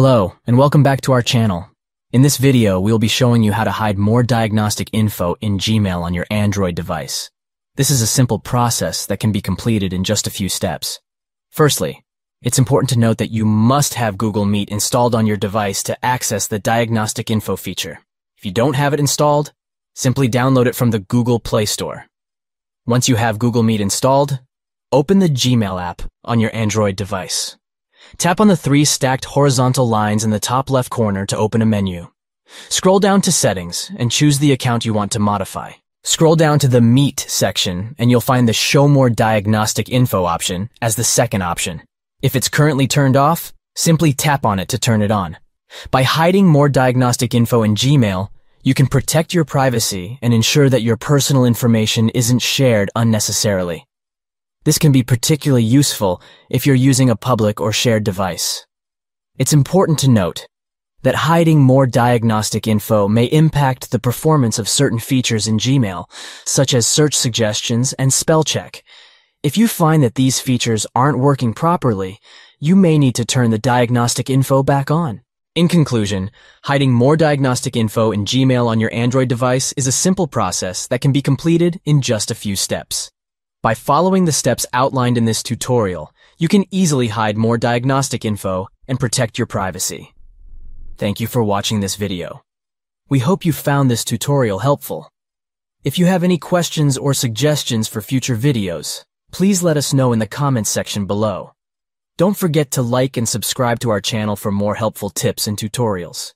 Hello, and welcome back to our channel. In this video, we'll be showing you how to hide more diagnostic info in Gmail on your Android device. This is a simple process that can be completed in just a few steps. Firstly, it's important to note that you must have Google Meet installed on your device to access the diagnostic info feature. If you don't have it installed, simply download it from the Google Play Store. Once you have Google Meet installed, open the Gmail app on your Android device. Tap on the three stacked horizontal lines in the top left corner to open a menu. Scroll down to Settings and choose the account you want to modify. Scroll down to the Meet section and you'll find the Show More Diagnostic Info option as the second option. If it's currently turned off, simply tap on it to turn it on. By hiding more diagnostic info in Gmail, you can protect your privacy and ensure that your personal information isn't shared unnecessarily. This can be particularly useful if you're using a public or shared device. It's important to note that hiding more diagnostic info may impact the performance of certain features in Gmail, such as search suggestions and spell check. If you find that these features aren't working properly, you may need to turn the diagnostic info back on. In conclusion, hiding more diagnostic info in Gmail on your Android device is a simple process that can be completed in just a few steps. By following the steps outlined in this tutorial, you can easily hide more diagnostic info and protect your privacy. Thank you for watching this video. We hope you found this tutorial helpful. If you have any questions or suggestions for future videos, please let us know in the comments section below. Don't forget to like and subscribe to our channel for more helpful tips and tutorials.